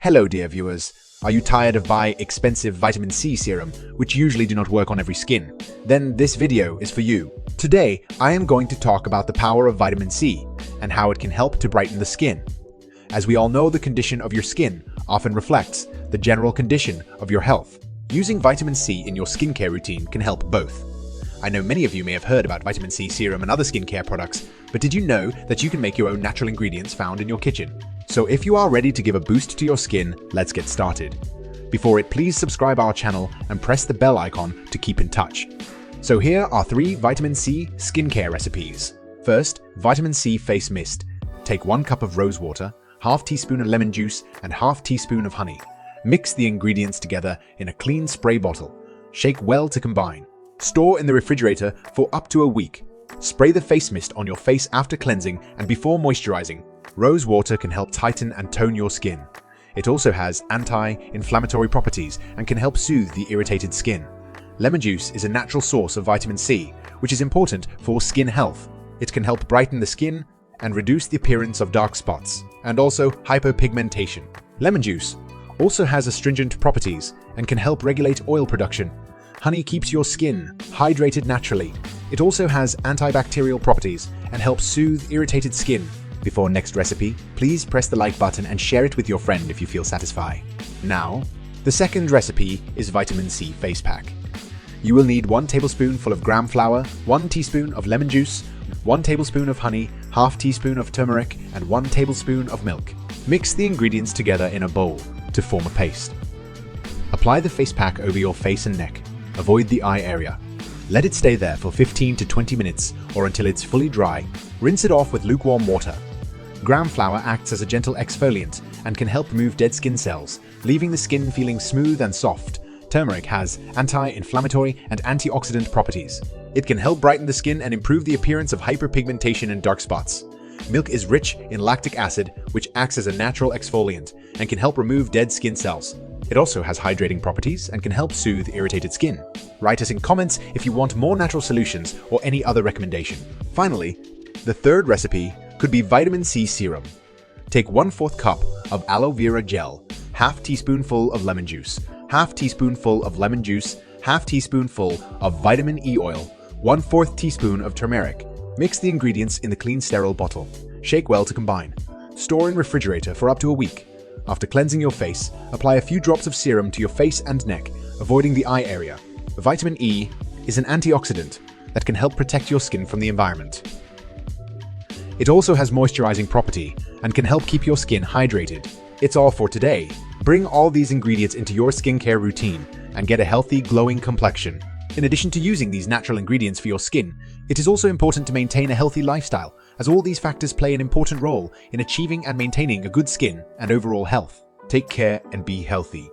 Hello dear viewers, are you tired of buying expensive vitamin C serum, which usually do not work on every skin? Then this video is for you. Today, I am going to talk about the power of vitamin C and how it can help to brighten the skin. As we all know, the condition of your skin often reflects the general condition of your health. Using vitamin C in your skincare routine can help both. I know many of you may have heard about vitamin C serum and other skincare products, but did you know that you can make your own natural ingredients found in your kitchen? So if you are ready to give a boost to your skin, let's get started. Before it, please subscribe our channel and press the bell icon to keep in touch. So here are 3 vitamin C skincare recipes. First, vitamin C face mist. Take 1 cup of rose water, ½ teaspoon of lemon juice, and ½ teaspoon of honey. Mix the ingredients together in a clean spray bottle. Shake well to combine. Store in the refrigerator for up to a week. Spray the face mist on your face after cleansing and before moisturizing. Rose water can help tighten and tone your skin. It also has anti-inflammatory properties and can help soothe the irritated skin. Lemon juice is a natural source of vitamin C, which is important for skin health. It can help brighten the skin and reduce the appearance of dark spots, and also hypopigmentation. Lemon juice also has astringent properties and can help regulate oil production. Honey keeps your skin hydrated naturally. It also has antibacterial properties and helps soothe irritated skin. Before next recipe, please press the like button and share it with your friend if you feel satisfied. Now, the second recipe is vitamin C face pack. You will need 1 tablespoonful of gram flour, 1 teaspoon of lemon juice, 1 tablespoon of honey, ½ teaspoon of turmeric, and 1 tablespoon of milk. Mix the ingredients together in a bowl to form a paste. Apply the face pack over your face and neck. Avoid the eye area. Let it stay there for 15 to 20 minutes or until it's fully dry. Rinse it off with lukewarm water. Gram flour acts as a gentle exfoliant and can help remove dead skin cells, leaving the skin feeling smooth and soft. Turmeric has anti-inflammatory and antioxidant properties. It can help brighten the skin and improve the appearance of hyperpigmentation and dark spots. Milk is rich in lactic acid, which acts as a natural exfoliant and can help remove dead skin cells. It also has hydrating properties and can help soothe irritated skin. Write us in comments if you want more natural solutions or any other recommendation. Finally, the third recipe could be vitamin C serum. Take 1/4 cup of aloe vera gel, ½ teaspoonful of lemon juice, ½ teaspoonful of lemon juice, ½ teaspoonful of vitamin E oil, 1/4 teaspoon of turmeric. Mix the ingredients in the clean sterile bottle. Shake well to combine. Store in refrigerator for up to a week. After cleansing your face, apply a few drops of serum to your face and neck, avoiding the eye area. Vitamin E is an antioxidant that can help protect your skin from the environment. It also has moisturizing property and can help keep your skin hydrated. It's all for today. Bring all these ingredients into your skincare routine and get a healthy, glowing complexion. In addition to using these natural ingredients for your skin, it is also important to maintain a healthy lifestyle, as all these factors play an important role in achieving and maintaining a good skin and overall health. Take care and be healthy.